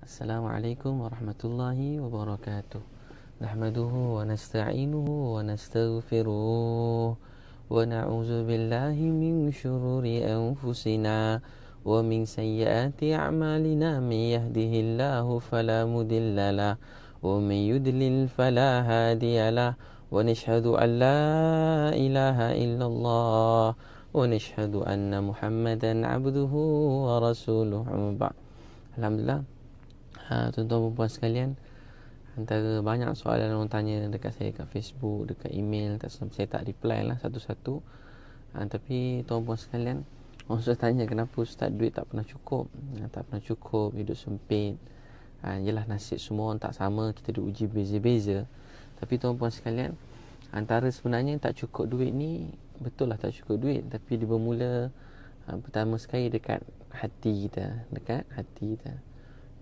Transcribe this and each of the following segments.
Assalamualaikum warahmatullahi wabarakatuh. Nahmaduhu wa nasta'inuhu wa nastaghfiruh wa na'udzu billahi min syururi anfusina wa min sayyiati a'malina may yahdihillahu fala mudhillalah wa may yudlil fala hadiyalah wa nashhadu an la ilaha illallah wa nashhadu anna Muhammadan 'abduhu wa rasuluh. Alhamdulillah. Tuan-tuan dan puan sekalian, antara banyak soalan orang tanya dekat saya kat Facebook, dekat email, saya tak reply lah satu-satu. Tapi tuan puan sekalian, orang sudah tanya kenapa Ustaz duit tak pernah cukup. Tak pernah cukup, hidup sempit. Yelah, nasib semua orang tak sama, kita diuji beza-beza. Tapi tuan puan sekalian, antara sebenarnya tak cukup duit ni, betul lah tak cukup duit, tapi dia bermula pertama sekali dekat hati kita. Dekat hati kita.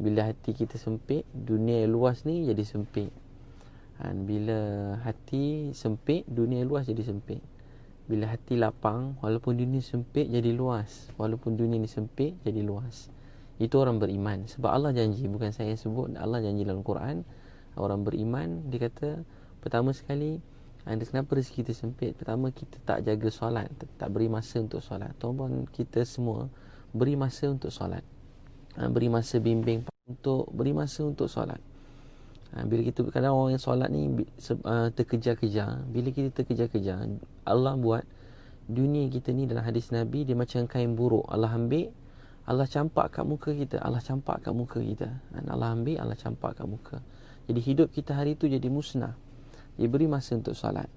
Bila hati kita sempit, dunia luas ni jadi sempit. Bila hati sempit, dunia luas jadi sempit. Bila hati lapang, walaupun dunia sempit jadi luas. Walaupun dunia ni sempit jadi luas. Itu orang beriman. Sebab Allah janji, bukan saya sebut, Allah janji dalam Quran. Orang beriman, dia kata pertama sekali, kenapa rezeki kita sempit? Pertama, kita tak jaga solat, tak beri masa untuk solat. Tuan-tuan, kita semua beri masa untuk solat. Beri masa bimbing untuk beri masa untuk solat. Bila kita, kadang orang yang solat ni terkejar-kejar. Bila kita terkejar-kejar, Allah buat dunia kita ni, dalam hadis Nabi, dia macam kain buruk. Allah ambil, Allah campak kat muka kita. Allah campak kat muka kita. Allah ambil, Allah campak kat muka. Jadi hidup kita hari tu jadi musnah. Dia beri masa untuk solat.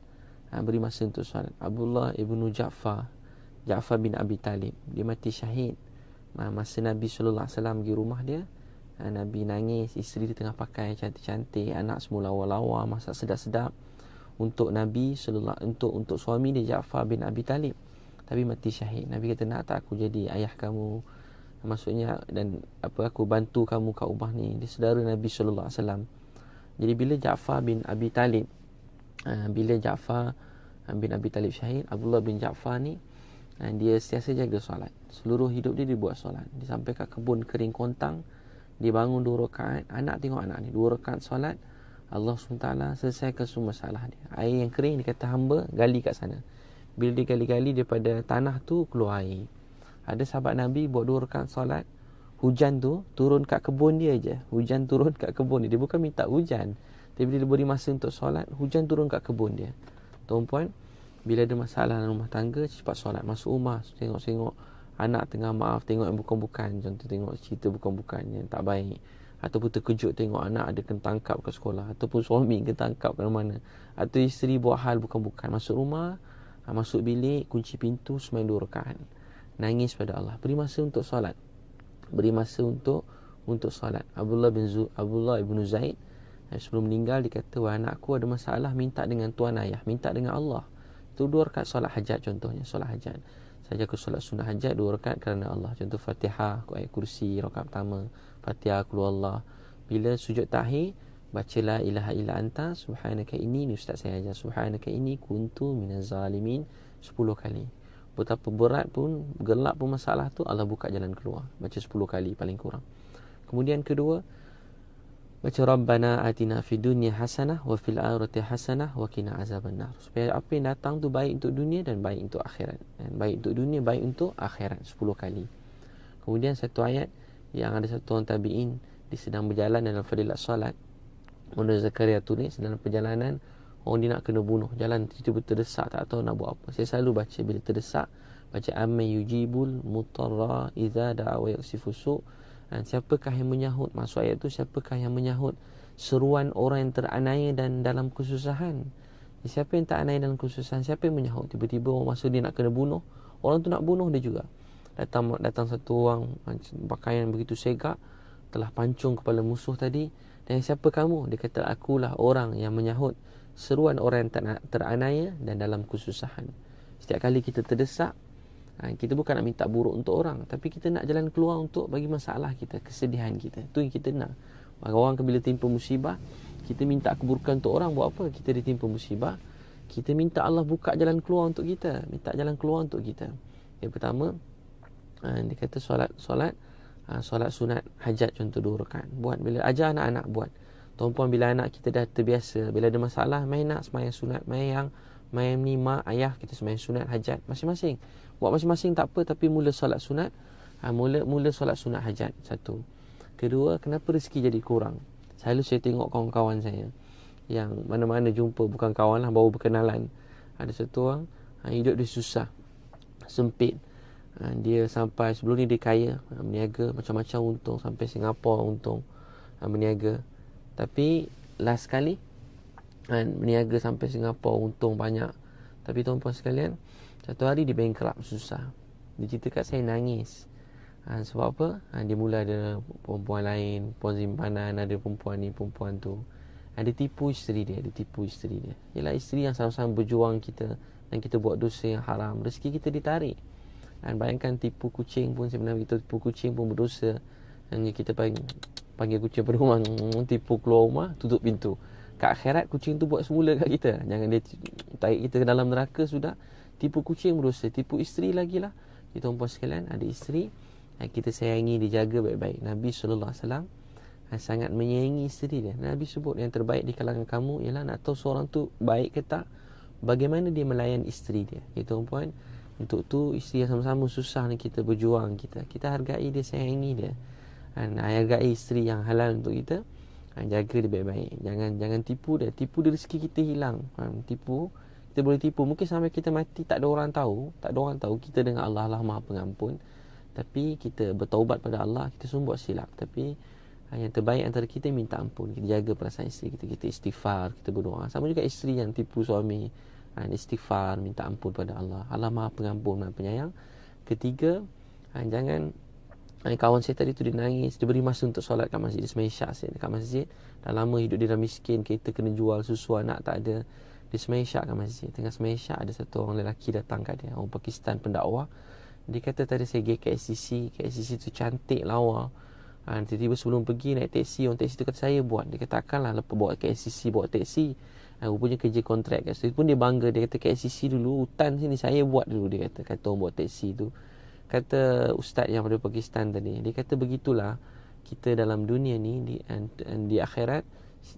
Beri masa untuk solat. Abdullah ibnu Ja'far bin Abi Talib, dia mati syahid masa Nabi SAW pergi rumah dia. Nabi nangis, isteri dia tengah pakai cantik-cantik, anak semua lawa-lawa, masak sedap-sedap untuk Nabi SAW, untuk suami dia Ja'far bin Abi Talib, tapi mati syahid. Nabi kata, nak tak aku jadi ayah kamu, maksudnya, dan aku bantu kamu kat rumah ni. Dia saudara Nabi SAW. Jadi bila Ja'far bin Abi Talib syahid, Abdullah bin Ja'far ni, dia sentiasa jaga solat. Seluruh hidup dia buat solat. Dia sampai kat kebun kering kontang, dia bangun 2 rakaat. Anak tengok anak ni 2 rakaat solat, Allah SWT selesaikan semua masalah dia. Air yang kering, dia kata hamba gali kat sana. Bila dia gali-gali, daripada tanah tu keluar air. Ada sahabat Nabi buat 2 rakaat solat, hujan tu turun kat kebun dia je. Hujan turun kat kebun dia. Dia bukan minta hujan, tapi bila dia beri masa untuk solat, hujan turun kat kebun dia. Tuan-puan, bila ada masalah dalam rumah tangga, cepat solat. Masuk rumah, tengok-tengok anak tengah tengok yang bukan-bukan. Contoh tengok cerita bukan-bukan yang tak baik, ataupun terkejut tengok anak ada kena tangkap kat sekolah, ataupun suami kena tangkap kat mana, atau isteri buat hal bukan-bukan. Masuk rumah, masuk bilik, kunci pintu, sembahyang 2 rakaat, nangis pada Allah, beri masa untuk solat. Beri masa untuk solat. Abdullah ibn Zaid, sebelum meninggal, dia kata, wah anakku ada masalah, minta dengan tuan ayah, minta dengan Allah. Itu 2 rakaat solat hajat. Contohnya solat hajat, saya jaga solat sunnah hajat 2 rakaat kerana Allah. Contoh Fatihah, ayat kursi rakaat pertama, Fatihah, qul huwallah. Bila sujud tahiyat, baca la ilaha illa anta subhanaka inni, ni ustaz saya ajar, subhanaka inni kuntu minaz zalimin 10 kali. Betapa berat pun, gelap pun masalah tu, Allah buka jalan keluar. Baca 10 kali paling kurang. Kemudian kedua, baca Rabbana atina fid dunya hasanah wa fil akhirati hasanah wa qina azabannar. Supaya apa yang datang tu baik untuk dunia dan baik untuk akhirat. Dan baik untuk dunia, baik untuk akhirat 10 kali. Kemudian satu ayat yang ada satu orang tabi'in, dia sedang berjalan dalam fadilat solat. Menurut Zakaria tulis, dalam perjalanan orang dia nak kena bunuh, jalan tiba-tiba terdesak, tak tahu nak buat apa. Saya selalu baca bila terdesak, baca amma yujibul mutarra idza da'a wa yaksifu su'. Siapakah yang menyahut, maksud ayat tu, siapakah yang menyahut seruan orang yang teraniaya dan dalam kesusahan. Siapa yang tak aniaya dalam kesusahan, siapa yang menyahut. Tiba-tiba orang masa dia nak kena bunuh, orang tu nak bunuh dia juga. Datang satu orang pakaian begitu segak, telah pancung kepala musuh tadi. Dan siapa kamu? Dia kata, akulah orang yang menyahut seruan orang yang teraniaya dan dalam kesusahan. Setiap kali kita terdesak, kita bukan nak minta buruk untuk orang, tapi kita nak jalan keluar untuk bagi masalah kita, kesedihan kita. Itu yang kita nak. Orang bila timpa musibah, kita minta keburukan untuk orang, buat apa? Kita ditimpa musibah, kita minta Allah buka jalan keluar untuk kita, minta jalan keluar untuk kita. Yang pertama, dia kata solat solat sunat hajat contoh 2 rakaat. Buat bila ajar anak-anak buat. Tuan-puan, bila anak kita dah terbiasa, bila ada masalah, main nak semayang sunat, main ni mak, ayah, kita semayang sunat hajat masing-masing. Buat masing-masing tak apa, tapi mula solat sunat, mula solat sunat hajat. Satu. Kedua, kenapa rezeki jadi kurang? Selalu saya tengok kawan-kawan saya yang mana-mana jumpa, bukan kawan lah, baru berkenalan. Ada satu orang hidup dia susah, sempit. Dia sampai sebelum ni dia kaya, berniaga macam-macam untung, sampai Singapura untung, berniaga. Tapi last kali berniaga sampai Singapura untung banyak. Tapi tuan-puan sekalian, satu hari dia bankrupt, susah. Dia cerita kat saya, nangis. Sebab apa? Dia mula ada perempuan lain, perempuan simpanan, ada perempuan ni, perempuan tu. Dia tipu isteri dia. Ialah isteri yang sama-sama berjuang kita, dan kita buat dosa yang haram, rezeki kita ditarik. Bayangkan tipu kucing pun, sebenarnya kita tipu kucing pun berdosa. Hanya kita panggil kucing pada rumah, tipu keluar rumah, tutup pintu. Kat akhirat kucing tu buat semula kat kita. Jangan dia tarik kita ke dalam neraka sudah. Tipu kucing berdosa, tipu isteri lagi lah. Kita tuan-puan sekalian, ada isteri, kita sayangi, dijaga baik-baik. Nabi SAW sangat menyayangi isteri dia. Nabi sebut yang terbaik di kalangan kamu ialah nak tahu seorang tu baik ke tak, bagaimana dia melayan isteri dia. Kita tuan-puan, untuk tu isteri yang sama-sama susah ni kita berjuang, kita hargai dia, sayangi dia. Hargai isteri yang halal untuk kita. Jaga dia baik-baik. Jangan tipu dia. Tipu dia, rezeki kita hilang. Tipu, kita boleh tipu. Mungkin sampai kita mati tak ada orang tahu. Kita dengan Allah Maha Pengampun. Tapi kita bertaubat pada Allah, kita semua buat silap. Tapi yang terbaik antara kita minta ampun. Kita jaga perasaan isteri kita. Kita istighfar, kita berdoa. Sama juga isteri yang tipu suami, istighfar, minta ampun pada Allah. Allah Maha Pengampun, Maha Penyayang. Ketiga, jangan, kawan saya tadi tu dia nangis, dia beri masa untuk solat kat masjid. Dia sembang isyak dekat masjid. Dah lama hidup dia dah miskin, kita kena jual susu anak tak ada. Dia sembang isyak kat masjid. Tengah sembang isyak, ada satu orang lelaki datang kat dia, orang Pakistan, pendakwah. Dia kata, tadi saya pergi KLCC tu cantik lawa. Tiba-tiba sebelum pergi naik teksi, orang teksi tu kata, saya buat. Dia kata, takkanlah lepas bawa KLCC, bawa teksi. Rupanya kerja kontrak kat situ pun dia bangga. Dia kata, KLCC dulu, hutan sini saya buat dulu. Dia kata orang buat teksi tu. Kata ustaz yang pada Pakistan tadi, dia kata begitulah kita dalam dunia ni, di akhirat.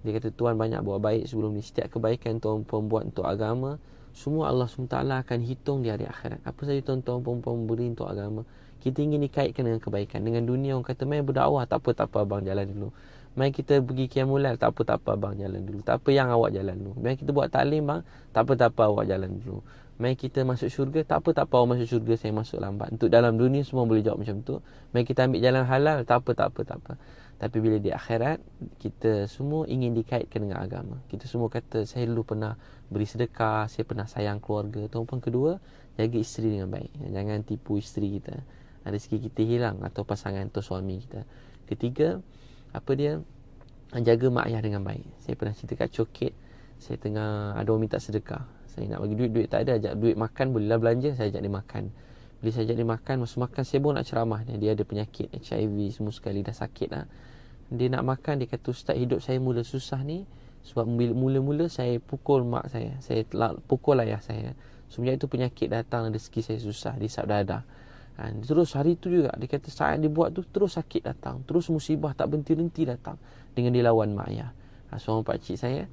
Dia kata Tuhan banyak buat baik sebelum ni. Setiap kebaikan tuan-puan buat untuk agama, semua Allah SWT akan hitung di hari akhirat. Apa saja tuan-tuan puan-puan beri untuk agama, kita ingin dikaitkan dengan kebaikan. Dengan dunia orang kata, main berdakwah, tak apa abang jalan dulu. Main kita pergi qiyamul lail, tak apa abang jalan dulu. Tak apa yang awak jalan dulu. Main kita buat taklim bang, tak apa awak jalan dulu. Main kita masuk syurga, tak apa awak masuk syurga, saya masuk lambat. Untuk dalam dunia semua boleh jawab macam tu. Main kita ambil jalan halal, tak apa. Tapi bila di akhirat, kita semua ingin dikaitkan dengan agama. Kita semua kata, saya dulu pernah beri sedekah, saya pernah sayang keluarga. Tuan-puan, kedua, jaga isteri dengan baik. Jangan tipu isteri kita. Rezeki kita hilang, atau pasangan atau suami kita. Ketiga, jaga mak ayah dengan baik. Saya pernah cerita kat Coket, saya tengah ada orang minta sedekah. Saya nak bagi duit tak ada, ajak duit makan, bolehlah belanja, saya ajak dia makan. Bila saya ajak dia makan, masa makan saya pun nak ceramah dia ada penyakit HIV semua sekali, dah sakit lah. Dia nak makan, dia kata, ustaz, hidup saya mula susah ni sebab mula-mula saya pukul mak saya pukul ayah saya. Semenjak itu penyakit datang, rezeki saya susah, disap dadah. Terus hari tu juga, dia kata saat dia buat tu, terus sakit datang, terus musibah tak berhenti-henti datang dengan dilawan mak ayah. Seorang pakcik saya,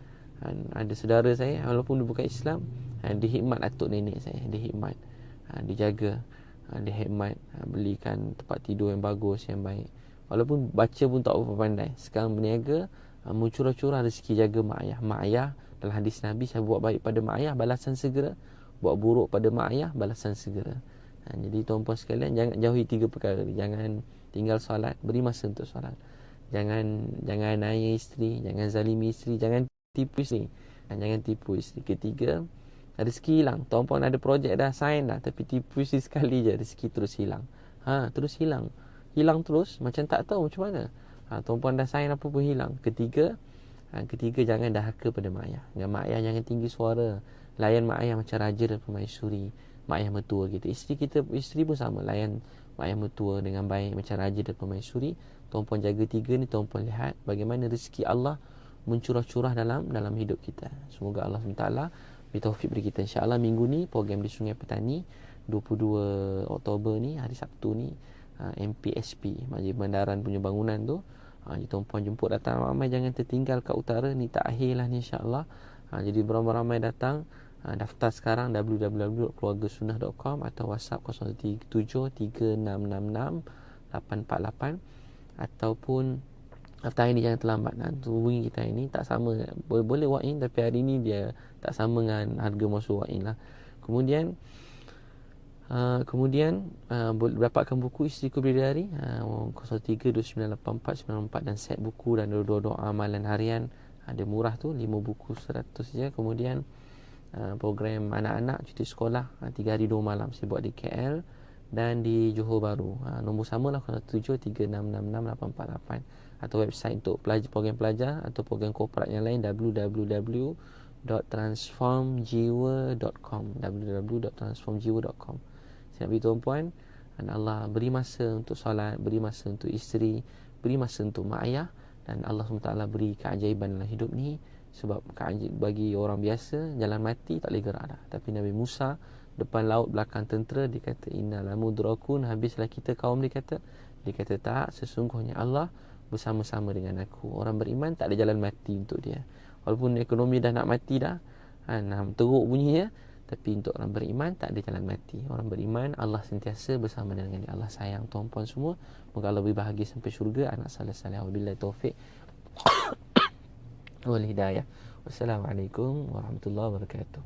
ada saudara saya, walaupun dia bukan Islam, dia khidmat atuk nenek saya. Dia khidmat, dia jaga, dia khidmat, belikan tempat tidur yang bagus, yang baik. Walaupun baca pun tak apa pandai, sekarang berniaga, mencurah-curah rezeki, jaga mak ayah. Mak ayah, dalam hadis Nabi, saya buat baik pada mak ayah, balasan segera. Buat buruk pada mak ayah, balasan segera. Jadi tuan-puan sekalian, jangan jauhi 3 perkara ni. Jangan tinggal solat, beri masa untuk solat. Jangan aniaya isteri, jangan zalimi isteri, jangan tipu isteri. Jangan tipu isteri. Ketiga, rezeki hilang. Tuan-puan ada projek dah, sign dah, tapi tipu isteri sekali je, rezeki terus hilang. Terus hilang terus, macam tak tahu macam mana. Tuan-puan dah sign apa pun hilang. Ketiga, jangan dahaka pada mak ayah. Dengan mak ayah jangan tinggi suara. Layan mak ayah macam raja dan permaisuri, mak ayah mertua kita. Isteri pun sama, layan mak ayah mertua dengan baik macam raja dan permaisuri. Tuan-puan jaga 3 ni, tuan-puan lihat bagaimana rezeki Allah mencurah-curah dalam hidup kita. Semoga Allah SWT beri taufik beri kita. InsyaAllah minggu ni program di Sungai Petani 22 Oktober ni, hari Sabtu ni, MPSP, Majlis Bandaran punya bangunan tu. Tuan-puan jemput datang ramai, jangan tertinggal kat utara ni, tak akhir lah ni, insyaAllah. Jadi beramai-ramai datang. Daftar sekarang www.keluargasunnah.com atau WhatsApp 037 3666 848, ataupun daftar hari ni jangan terlambat. Hubungi kita ini tak sama, boleh walk in, tapi hari ni dia tak sama dengan harga masuk walk in lah. Kemudian boleh dapatkan buku Isteriku Bidadari 03298494 dan set buku dan doa-doa amalan harian. Ada murah tu, 5 buku 100 je. Kemudian program anak-anak cuti sekolah 3 hari 2 malam saya buat di KL dan di Johor Bahru. Nombor samalah 07366688, atau website untuk program pelajar atau program korporat yang lain www.transformjiwa.com. Saya nak beritahu tuan-puan, Allah beri masa untuk solat, beri masa untuk isteri, beri masa untuk mak ayah, dan Allah SWT beri keajaiban dalam hidup ni. Sebab bagi orang biasa jalan mati tak boleh gerak dah, tapi Nabi Musa depan laut belakang tentera, dia kata innal mudrakun, habislah kita kaum dia kata tak, sesungguhnya Allah bersama-sama dengan aku. Orang beriman tak ada jalan mati untuk dia, walaupun ekonomi dah nak mati dah, teruk bunyinya, tapi untuk orang beriman tak ada jalan mati. Orang beriman Allah sentiasa bersama dengan dia. Allah sayang tuan-puan semua, moga Allah beri bahagia sampai syurga, anak saleh-saleh. Wabillahi taufik wal hidayah. Wassalamualaikum warahmatullahi wabarakatuh.